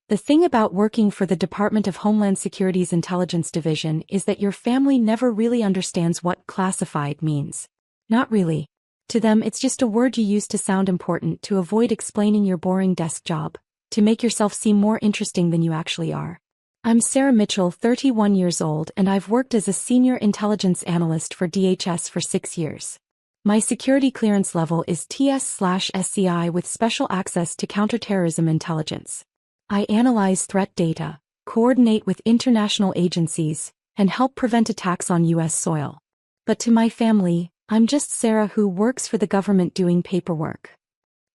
The thing about working for the Department of Homeland Security's Intelligence Division is that your family never really understands what classified means. Not really. To them, it's just a word you use to sound important, to avoid explaining your boring desk job, to make yourself seem more interesting than you actually are. I'm Sarah Mitchell, 31 years old, and I've worked as a senior intelligence analyst for DHS for 6 years. My security clearance level is TS/SCI with special access to counterterrorism intelligence. I analyze threat data, coordinate with international agencies, and help prevent attacks on U.S. soil. But to my family, I'm just Sarah who works for the government doing paperwork.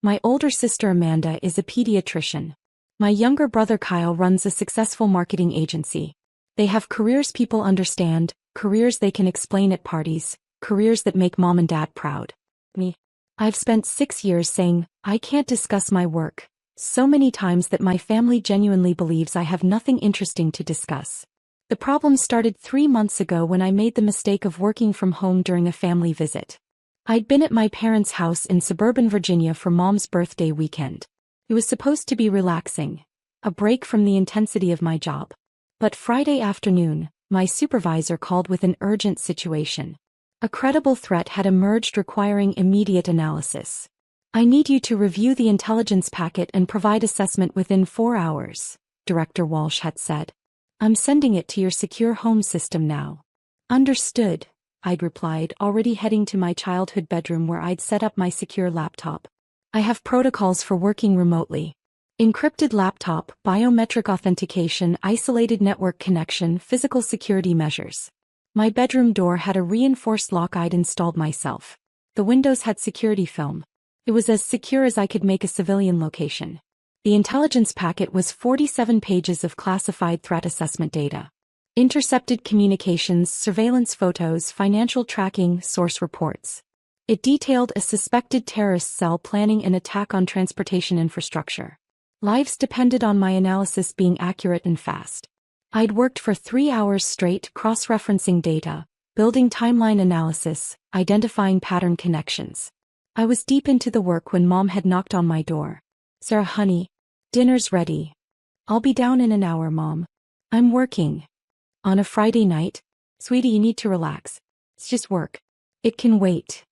My older sister Amanda is a pediatrician. My younger brother Kyle runs a successful marketing agency. They have careers people understand, careers they can explain at parties, careers that make mom and dad proud. Me. I've spent 6 years saying, I can't discuss my work, so many times that my family genuinely believes I have nothing interesting to discuss. The problem started 3 months ago when I made the mistake of working from home during a family visit. I'd been at my parents' house in suburban Virginia for Mom's birthday weekend. It was supposed to be relaxing, a break from the intensity of my job. But Friday afternoon, my supervisor called with an urgent situation. A credible threat had emerged requiring immediate analysis. I need you to review the intelligence packet and provide assessment within 4 hours, Director Walsh had said. I'm sending it to your secure home system now. Understood, I'd replied, already heading to my childhood bedroom where I'd set up my secure laptop. I have protocols for working remotely. Encrypted laptop, biometric authentication, isolated network connection, physical security measures. My bedroom door had a reinforced lock I'd installed myself. The windows had security film. It was as secure as I could make a civilian location. The intelligence packet was 47 pages of classified threat assessment data. Intercepted communications, surveillance photos, financial tracking, source reports. It detailed a suspected terrorist cell planning an attack on transportation infrastructure. Lives depended on my analysis being accurate and fast. I'd worked for 3 hours straight cross-referencing data, building timeline analysis, identifying pattern connections. I was deep into the work when Mom had knocked on my door. Sarah, honey, dinner's ready. I'll be down in an hour, Mom. I'm working. On a Friday night? Sweetie, you need to relax. It's just work. It can wait.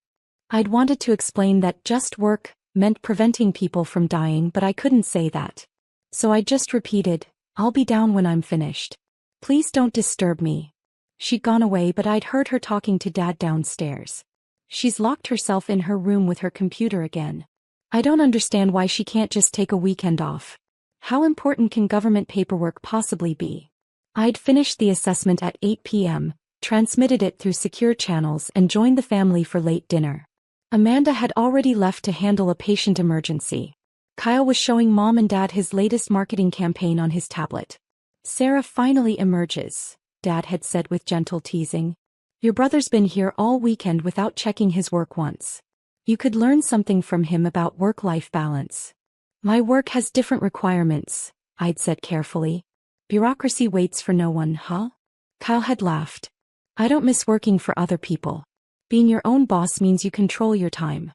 I'd wanted to explain that just work meant preventing people from dying, but I couldn't say that. So I just repeated, I'll be down when I'm finished. Please don't disturb me. She'd gone away, but I'd heard her talking to Dad downstairs. She's locked herself in her room with her computer again. I don't understand why she can't just take a weekend off. How important can government paperwork possibly be? I'd finished the assessment at 8 p.m., transmitted it through secure channels, and joined the family for late dinner. Amanda had already left to handle a patient emergency. Kyle was showing Mom and Dad his latest marketing campaign on his tablet. Sarah finally emerges, Dad had said with gentle teasing. Your brother's been here all weekend without checking his work once. You could learn something from him about work-life balance. My work has different requirements, I'd said carefully. Bureaucracy waits for no one, huh? Kyle had laughed. I don't miss working for other people. Being your own boss means you control your time.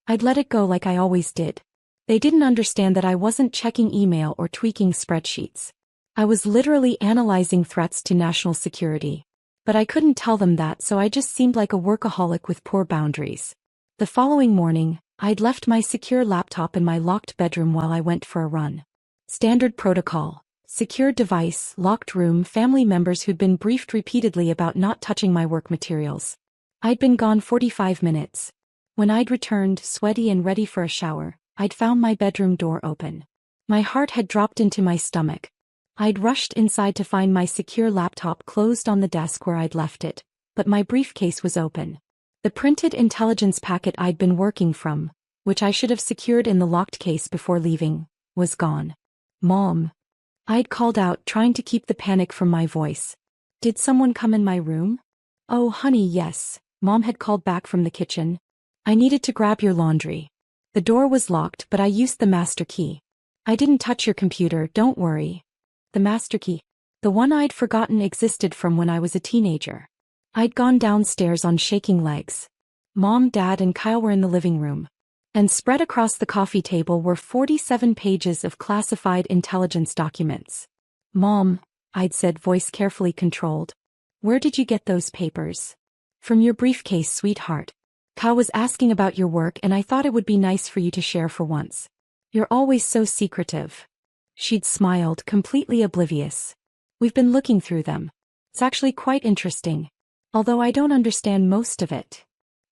I'd let it go like I always did. They didn't understand that I wasn't checking email or tweaking spreadsheets. I was literally analyzing threats to national security. But I couldn't tell them that, so I just seemed like a workaholic with poor boundaries. The following morning, I'd left my secure laptop in my locked bedroom while I went for a run. Standard protocol. Secure device, locked room, family members who'd been briefed repeatedly about not touching my work materials. I'd been gone 45 minutes. When I'd returned, sweaty and ready for a shower, I'd found my bedroom door open. My heart had dropped into my stomach. I'd rushed inside to find my secure laptop closed on the desk where I'd left it, but my briefcase was open. The printed intelligence packet I'd been working from, which I should have secured in the locked case before leaving, was gone. Mom. I'd called out, trying to keep the panic from my voice. Did someone come in my room? Oh, honey, yes, Mom had called back from the kitchen. I needed to grab your laundry. The door was locked, but I used the master key. I didn't touch your computer, don't worry. The master key. The one I'd forgotten existed from when I was a teenager. I'd gone downstairs on shaking legs. Mom, Dad, and Kyle were in the living room. And spread across the coffee table were 47 pages of classified intelligence documents. "Mom," I'd said, voice carefully controlled. "Where did you get those papers?" "From your briefcase, sweetheart. Kyle was asking about your work and I thought it would be nice for you to share for once. You're always so secretive." She'd smiled, completely oblivious. "We've been looking through them. It's actually quite interesting. Although I don't understand most of it."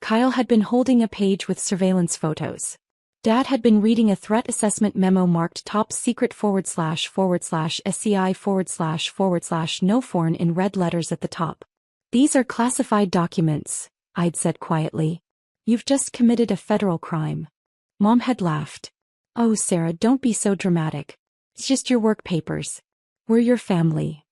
Kyle had been holding a page with surveillance photos. Dad had been reading a threat assessment memo marked top secret //SCI//no foreign in red letters at the top. "These are classified documents," I'd said quietly. "You've just committed a federal crime." Mom had laughed. "Oh, Sarah, don't be so dramatic. It's just your work papers. We're your family."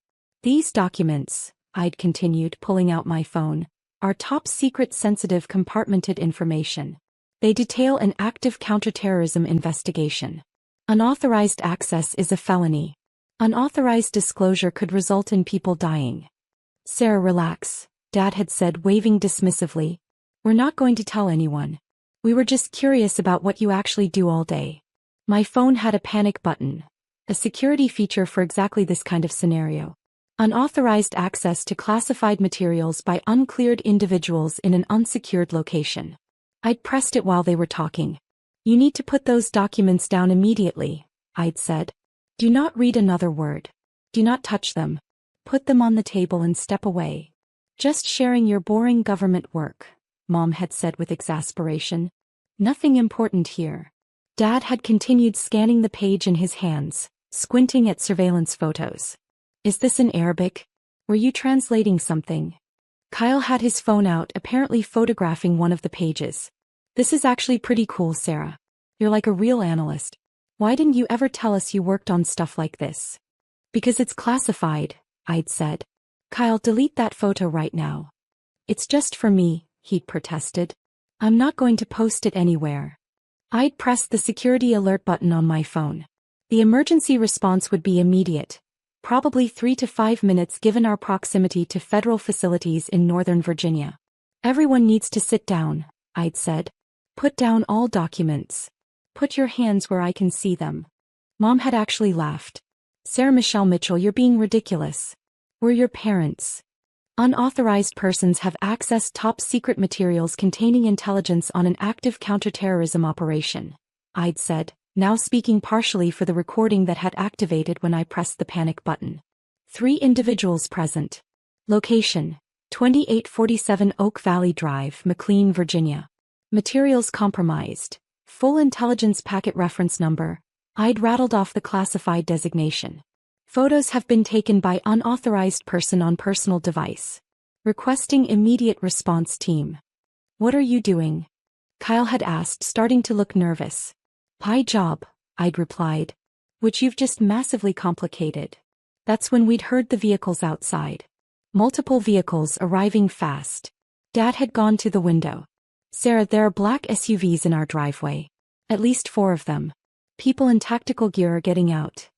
"These documents," I'd continued, pulling out my phone, "are top secret sensitive compartmented information. They detail an active counterterrorism investigation. Unauthorized access is a felony. Unauthorized disclosure could result in people dying." "Sarah, relax," Dad had said, waving dismissively. "We're not going to tell anyone. We were just curious about what you actually do all day." My phone had a panic button, a security feature for exactly this kind of scenario. Unauthorized access to classified materials by uncleared individuals in an unsecured location. I'd pressed it while they were talking. "You need to put those documents down immediately," I'd said. "Do not read another word. Do not touch them. Put them on the table and step away." "Just sharing your boring government work," Mom had said with exasperation. "Nothing important here." Dad had continued scanning the page in his hands, squinting at surveillance photos. "Is this in Arabic? Were you translating something?" Kyle had his phone out, apparently photographing one of the pages. "This is actually pretty cool, Sarah. You're like a real analyst. Why didn't you ever tell us you worked on stuff like this?" "Because it's classified," I'd said. "Kyle, delete that photo right now." "It's just for me," he'd protested. "I'm not going to post it anywhere." I'd pressed the security alert button on my phone. The emergency response would be immediate. Probably 3 to 5 minutes given our proximity to federal facilities in Northern Virginia. "Everyone needs to sit down," I'd said. "Put down all documents. Put your hands where I can see them." Mom had actually laughed. "Sarah Michelle Mitchell, you're being ridiculous. We're your parents. Unauthorized persons have accessed top secret materials containing intelligence on an active counterterrorism operation," I'd said, now speaking partially for the recording that had activated when I pressed the panic button. 3 individuals present. Location: 2847 Oak Valley Drive, McLean, Virginia. Materials compromised. Full intelligence packet reference number. I'd rattled off the classified designation. Photos have been taken by unauthorized person on personal device. Requesting immediate response team. "What are you doing?" Kyle had asked, starting to look nervous. "Pie job," I'd replied. "Which you've just massively complicated." That's when we'd heard the vehicles outside. Multiple vehicles arriving fast. Dad had gone to the window. "Sarah, there are black SUVs in our driveway. At least 4 of them. People in tactical gear are getting out."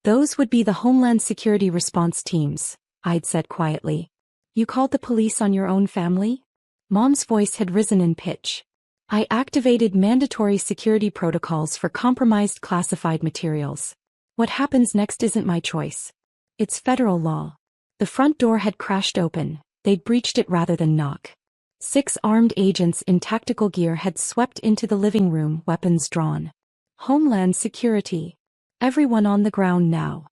"Those would be the Homeland Security response teams," I'd said quietly. "You called the police on your own family?" Mom's voice had risen in pitch. "I activated mandatory security protocols for compromised classified materials. What happens next isn't my choice. It's federal law." The front door had crashed open. They'd breached it rather than knock. 6 armed agents in tactical gear had swept into the living room, weapons drawn. "Homeland Security. Everyone on the ground now."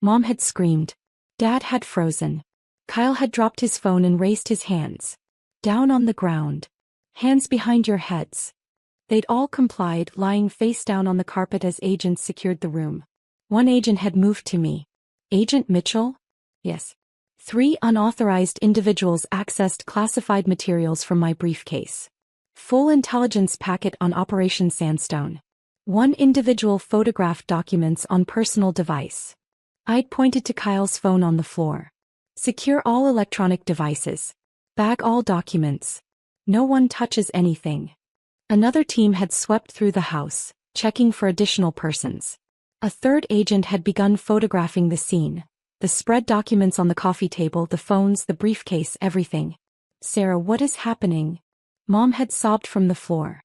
Mom had screamed. Dad had frozen. Kyle had dropped his phone and raised his hands. "Down on the ground. Hands behind your heads." They'd all complied, lying face down on the carpet as agents secured the room. One agent had moved to me. "Agent Mitchell?" "Yes." 3 unauthorized individuals accessed classified materials from my briefcase. Full intelligence packet on Operation Sandstone. 1 individual photographed documents on personal device. I'd pointed to Kyle's phone on the floor. "Secure all electronic devices. Bag all documents. No one touches anything." Another team had swept through the house, checking for additional persons. A 3rd agent had begun photographing the scene. The spread documents on the coffee table, the phones, the briefcase, everything. "Sarah, what is happening?" Mom had sobbed from the floor.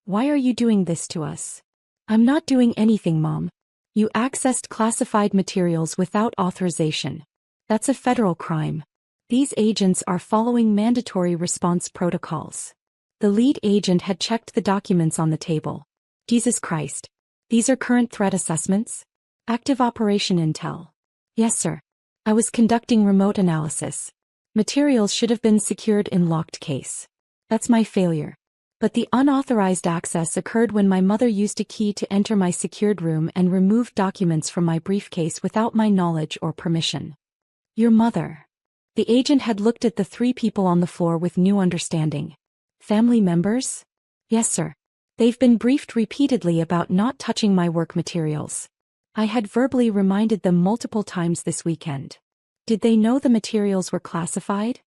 Why are you doing this to us? I'm not doing anything, Mom. You accessed classified materials without authorization. That's a federal crime. These agents are following mandatory response protocols. The lead agent had checked the documents on the table. Jesus Christ. These are current threat assessments? Active operation intel. Yes, sir. I was conducting remote analysis. Materials should have been secured in locked case. That's my failure. But the unauthorized access occurred when my mother used a key to enter my secured room and removed documents from my briefcase without my knowledge or permission. Your mother. The agent had looked at the three people on the floor with new understanding. Family members? Yes, sir. They've been briefed repeatedly about not touching my work materials. I had verbally reminded them multiple times this weekend. Did they know the materials were classified?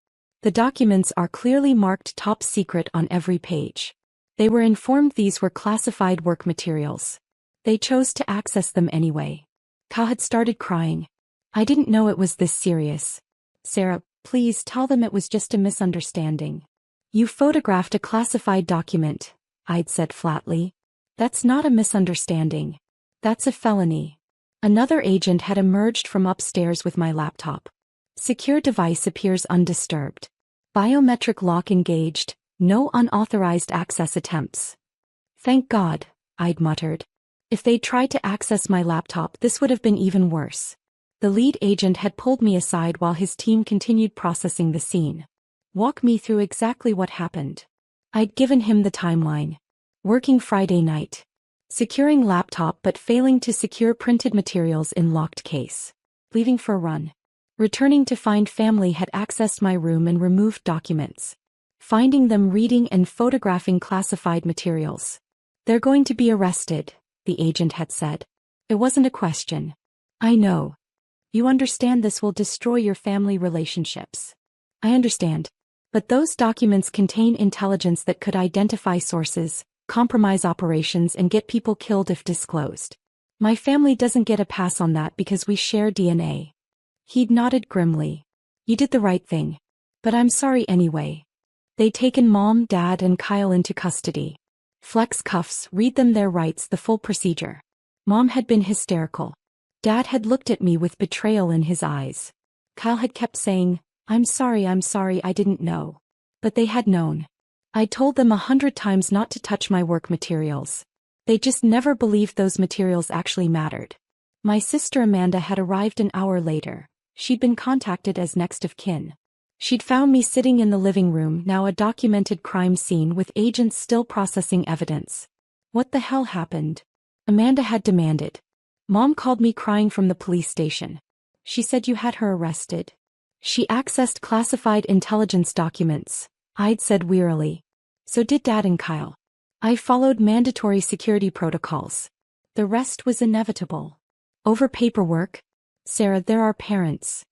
The documents are clearly marked top secret on every page. They were informed these were classified work materials. They chose to access them anyway. Kyle had started crying. I didn't know it was this serious. Sarah, please tell them it was just a misunderstanding. You photographed a classified document, I'd said flatly. That's not a misunderstanding. That's a felony. Another agent had emerged from upstairs with my laptop. Secure device appears undisturbed. Biometric lock engaged, no unauthorized access attempts. Thank God, I'd muttered. If they'd tried to access my laptop, this would have been even worse. The lead agent had pulled me aside while his team continued processing the scene. Walk me through exactly what happened. I'd given him the timeline. Working Friday night. Securing laptop but failing to secure printed materials in locked case. Leaving for a run. Returning to find family had accessed my room and removed documents. Finding them reading and photographing classified materials. They're going to be arrested, the agent had said. It wasn't a question. I know. You understand this will destroy your family relationships. I understand. But those documents contain intelligence that could identify sources, compromise operations, and get people killed if disclosed. My family doesn't get a pass on that because we share DNA. He'd nodded grimly. You did the right thing. But I'm sorry anyway. They'd taken Mom, Dad, and Kyle into custody. Flex cuffs, read them their rights, the full procedure. Mom had been hysterical. Dad had looked at me with betrayal in his eyes. Kyle had kept saying, I'm sorry, I didn't know. But they had known. I told them 100 times not to touch my work materials. They just never believed those materials actually mattered. My sister Amanda had arrived an hour later. She'd been contacted as next of kin. She'd found me sitting in the living room, now a documented crime scene with agents still processing evidence. What the hell happened? Amanda had demanded. Mom called me crying from the police station. She said you had her arrested. She accessed classified intelligence documents, I'd said wearily. So did Dad and Kyle. I followed mandatory security protocols. The rest was inevitable. Over paperwork? Sarah, there are parents.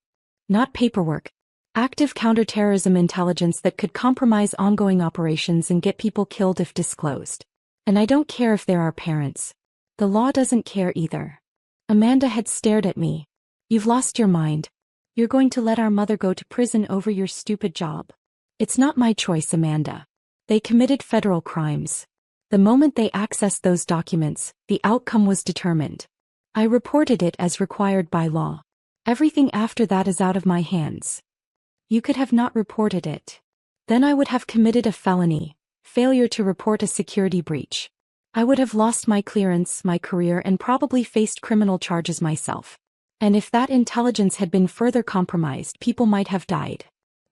Not paperwork. Active counterterrorism intelligence that could compromise ongoing operations and get people killed if disclosed. And I don't care if there are parents. The law doesn't care either. Amanda had stared at me. You've lost your mind. You're going to let our mother go to prison over your stupid job. It's not my choice, Amanda. They committed federal crimes. The moment they accessed those documents, the outcome was determined. I reported it as required by law. Everything after that is out of my hands. You could have not reported it. Then I would have committed a felony, failure to report a security breach. I would have lost my clearance, my career, and probably faced criminal charges myself. And if that intelligence had been further compromised, people might have died.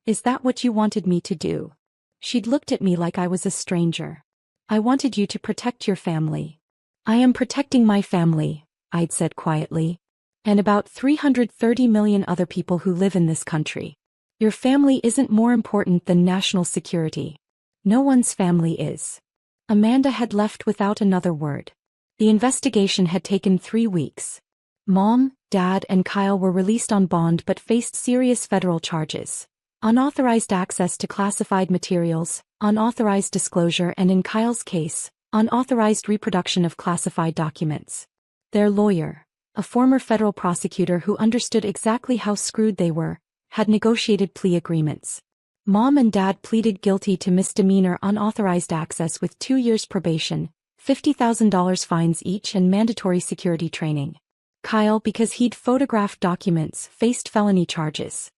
Is that what you wanted me to do? She'd looked at me like I was a stranger. I wanted you to protect your family. I am protecting my family, I'd said quietly. And about 330 million other people who live in this country. Your family isn't more important than national security. No one's family is. Amanda had left without another word. The investigation had taken 3 weeks. Mom, Dad, and Kyle were released on bond but faced serious federal charges. Unauthorized access to classified materials, unauthorized disclosure, and in Kyle's case, unauthorized reproduction of classified documents. Their lawyer, a former federal prosecutor who understood exactly how screwed they were, had negotiated plea agreements. Mom and Dad pleaded guilty to misdemeanor unauthorized access with 2 years probation, $50,000 fines each and mandatory security training. Kyle, because he'd photographed documents, faced felony charges.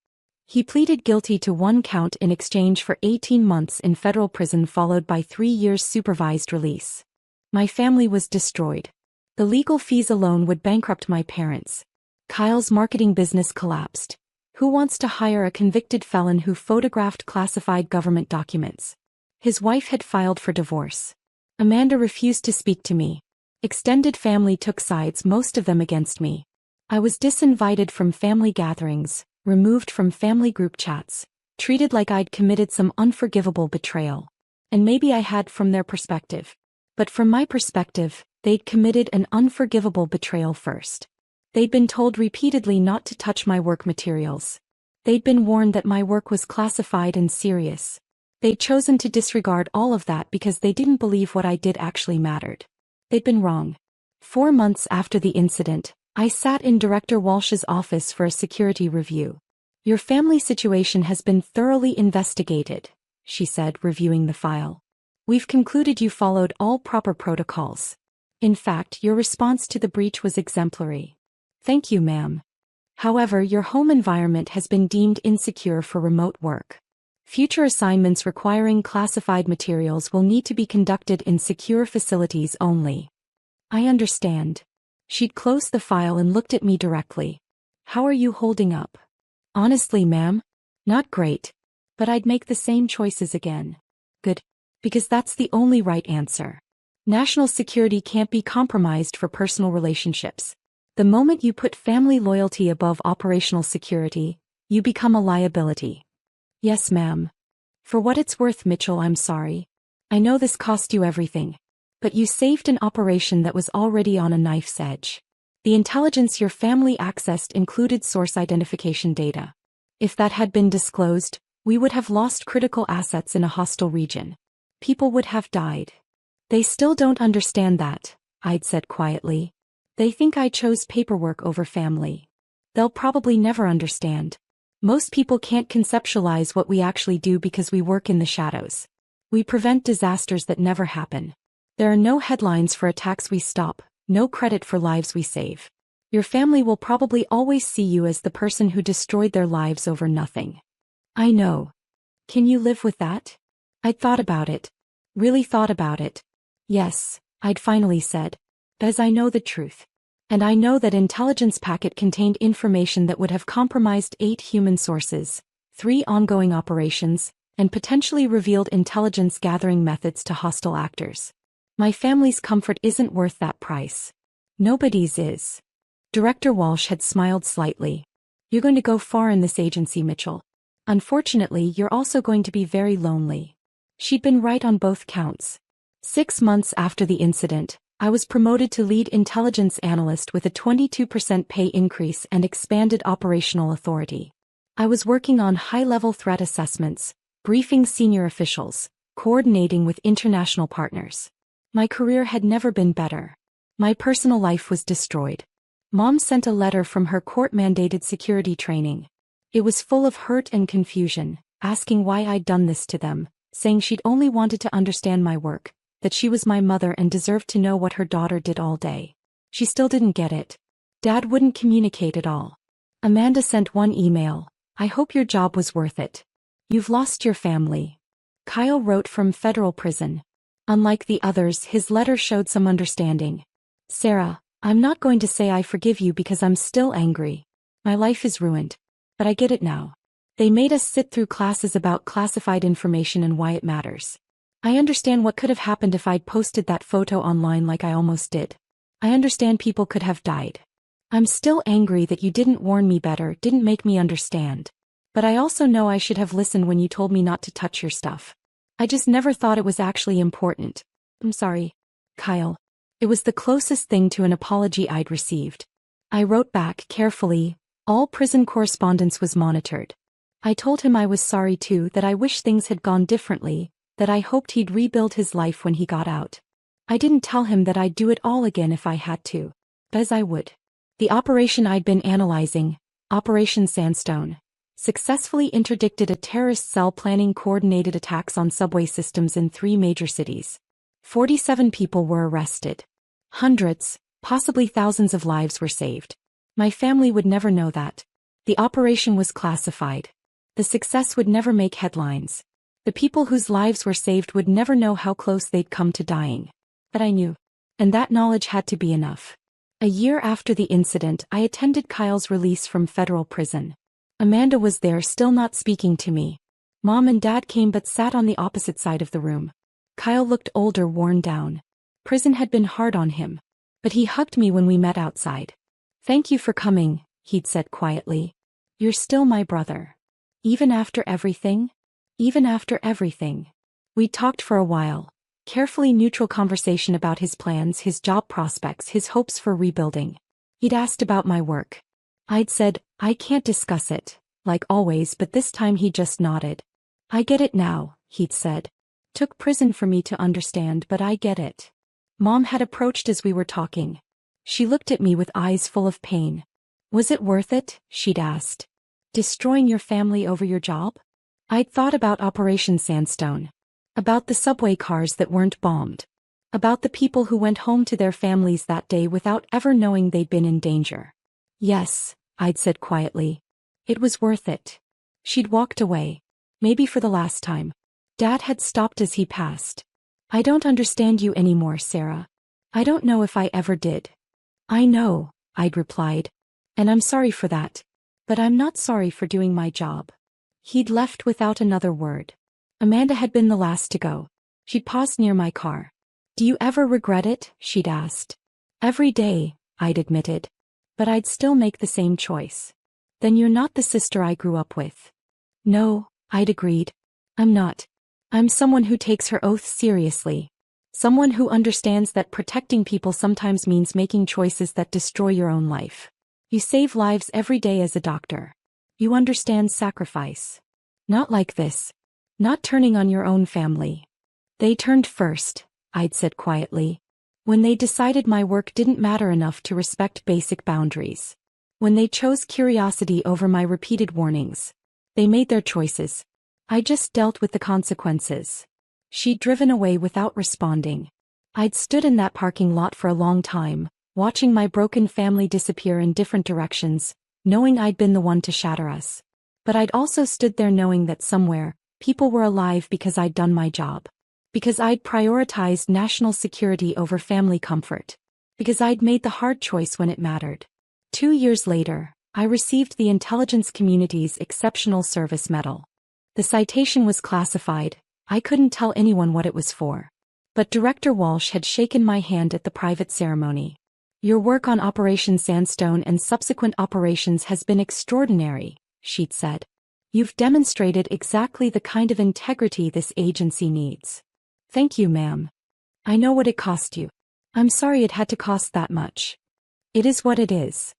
He pleaded guilty to 1 count in exchange for 18 months in federal prison followed by 3 years supervised release. My family was destroyed. The legal fees alone would bankrupt my parents. Kyle's marketing business collapsed. Who wants to hire a convicted felon who photographed classified government documents? His wife had filed for divorce. Amanda refused to speak to me. Extended family took sides, most of them against me. I was disinvited from family gatherings, removed from family group chats, treated like I'd committed some unforgivable betrayal. And maybe I had from their perspective. But from my perspective, they'd committed an unforgivable betrayal first. They'd been told repeatedly not to touch my work materials. They'd been warned that my work was classified and serious. They'd chosen to disregard all of that because they didn't believe what I did actually mattered. They'd been wrong. 4 months after the incident, I sat in Director Walsh's office for a security review. "Your family situation has been thoroughly investigated," she said, reviewing the file. "We've concluded you followed all proper protocols. In fact, your response to the breach was exemplary." "Thank you, ma'am. However, your home environment has been deemed insecure for remote work. Future assignments requiring classified materials will need to be conducted in secure facilities only." "I understand." She'd closed the file and looked at me directly. "How are you holding up?" "Honestly, ma'am, not great. But I'd make the same choices again." "Good. Because that's the only right answer. National security can't be compromised for personal relationships. The moment you put family loyalty above operational security, you become a liability." "Yes, ma'am." "For what it's worth, Mitchell, I'm sorry. I know this cost you everything. But you saved an operation that was already on a knife's edge. The intelligence your family accessed included source identification data. If that had been disclosed, we would have lost critical assets in a hostile region. People would have died." "They still don't understand that," I'd said quietly. "They think I chose paperwork over family. They'll probably never understand. Most people can't conceptualize what we actually do because we work in the shadows. We prevent disasters that never happen. There are no headlines for attacks we stop, no credit for lives we save. Your family will probably always see you as the person who destroyed their lives over nothing." "I know. Can you live with that?" I'd thought about it. Really thought about it. "Yes," I'd finally said. "As I know the truth. And I know that intelligence packet contained information that would have compromised 8 human sources, 3 ongoing operations, and potentially revealed intelligence gathering methods to hostile actors. My family's comfort isn't worth that price. Nobody's is." Director Walsh had smiled slightly. "You're going to go far in this agency, Mitchell. Unfortunately, you're also going to be very lonely." She'd been right on both counts. 6 months after the incident, I was promoted to lead intelligence analyst with a 22% pay increase and expanded operational authority. I was working on high-level threat assessments, briefing senior officials, coordinating with international partners. My career had never been better. My personal life was destroyed. Mom sent a letter from her court-mandated security training. It was full of hurt and confusion, asking why I'd done this to them, saying she'd only wanted to understand my work, that she was my mother and deserved to know what her daughter did all day. She still didn't get it. Dad wouldn't communicate at all. Amanda sent one email. "I hope your job was worth it. You've lost your family." Kyle wrote from federal prison. Unlike the others, his letter showed some understanding. "Sarah, I'm not going to say I forgive you because I'm still angry. My life is ruined. But I get it now. They made us sit through classes about classified information and why it matters. I understand what could have happened if I'd posted that photo online like I almost did. I understand people could have died. I'm still angry that you didn't warn me better, didn't make me understand. But I also know I should have listened when you told me not to touch your stuff. I just never thought it was actually important. I'm sorry, Kyle." It was the closest thing to an apology I'd received. I wrote back carefully. All prison correspondence was monitored. I told him I was sorry too, that I wish things had gone differently, that I hoped he'd rebuild his life when he got out. I didn't tell him that I'd do it all again if I had to. As I would. The operation I'd been analyzing, Operation Sandstone, successfully interdicted a terrorist cell planning coordinated attacks on subway systems in 3 major cities. 47 people were arrested. Hundreds, possibly thousands of lives were saved. My family would never know that. The operation was classified. The success would never make headlines. The people whose lives were saved would never know how close they'd come to dying. But I knew. And that knowledge had to be enough. A year after the incident, I attended Kyle's release from federal prison. Amanda was there, still not speaking to me. Mom and Dad came but sat on the opposite side of the room. Kyle looked older, worn down. Prison had been hard on him. But he hugged me when we met outside. "Thank you for coming," he'd said quietly. "You're still my brother. Even after everything?" Even after everything. We talked for a while. Carefully neutral conversation about his plans, his job prospects, his hopes for rebuilding. He'd asked about my work. I'd said, "I can't discuss it," like always, but this time he just nodded. "I get it now," he'd said. "Took prison for me to understand, but I get it." Mom had approached as we were talking. She looked at me with eyes full of pain. "Was it worth it?" she'd asked. "Destroying your family over your job?" I'd thought about Operation Sandstone. About the subway cars that weren't bombed. About the people who went home to their families that day without ever knowing they'd been in danger. "Yes," I'd said quietly. "It was worth it." She'd walked away. Maybe for the last time. Dad had stopped as he passed. "I don't understand you anymore, Sarah. I don't know if I ever did." "I know," I'd replied. "And I'm sorry for that. But I'm not sorry for doing my job." He'd left without another word. Amanda had been the last to go. She'd paused near my car. "Do you ever regret it?" she'd asked. "Every day," I'd admitted. "But I'd still make the same choice." "Then you're not the sister I grew up with." "No," I'd agreed. "I'm not. I'm someone who takes her oath seriously. Someone who understands that protecting people sometimes means making choices that destroy your own life. You save lives every day as a doctor. You understand sacrifice. Not like this. Not turning on your own family." "They turned first," I'd said quietly. "When they decided my work didn't matter enough to respect basic boundaries. When they chose curiosity over my repeated warnings. They made their choices. I just dealt with the consequences." She'd driven away without responding. I'd stood in that parking lot for a long time, watching my broken family disappear in different directions, knowing I'd been the one to shatter us. But I'd also stood there knowing that somewhere, people were alive because I'd done my job. Because I'd prioritized national security over family comfort. Because I'd made the hard choice when it mattered. 2 years later, I received the intelligence community's Exceptional Service Medal. The citation was classified. I couldn't tell anyone what it was for. But Director Walsh had shaken my hand at the private ceremony. "Your work on Operation Sandstone and subsequent operations has been extraordinary," she'd said. "You've demonstrated exactly the kind of integrity this agency needs." "Thank you, ma'am. I know what it cost you. I'm sorry it had to cost that much." "It is what it is."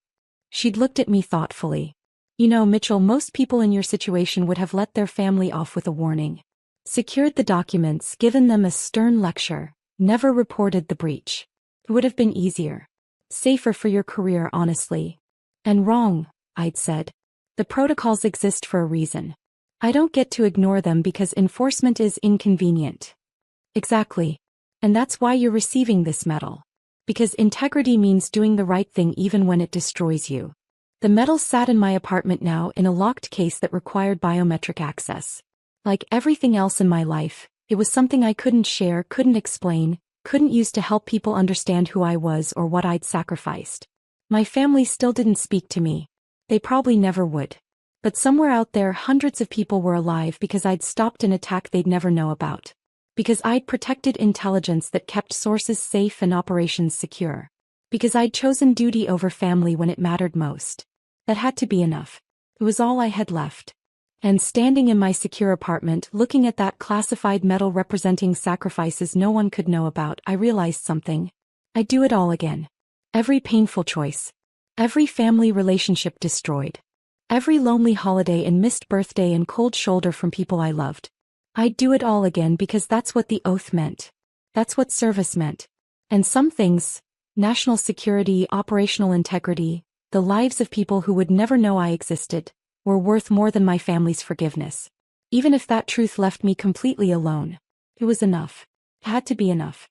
She'd looked at me thoughtfully. "You know, Mitchell, most people in your situation would have let their family off with a warning. Secured the documents, given them a stern lecture, never reported the breach. It would have been easier. Safer for your career, honestly." "And wrong," I'd said. "The protocols exist for a reason. I don't get to ignore them because enforcement is inconvenient." "Exactly. And that's why you're receiving this medal. Because integrity means doing the right thing even when it destroys you." The medal sat in my apartment now in a locked case that required biometric access. Like everything else in my life, it was something I couldn't share, couldn't explain, couldn't use to help people understand who I was or what I'd sacrificed. My family still didn't speak to me. They probably never would. But somewhere out there, hundreds of people were alive because I'd stopped an attack they'd never know about. Because I'd protected intelligence that kept sources safe and operations secure. Because I'd chosen duty over family when it mattered most. That had to be enough. It was all I had left. And standing in my secure apartment, looking at that classified medal representing sacrifices no one could know about, I realized something. I'd do it all again. Every painful choice. Every family relationship destroyed. Every lonely holiday and missed birthday and cold shoulder from people I loved. I'd do it all again because that's what the oath meant. That's what service meant. And some things, national security, operational integrity, the lives of people who would never know I existed, were worth more than my family's forgiveness. Even if that truth left me completely alone. It was enough. It had to be enough.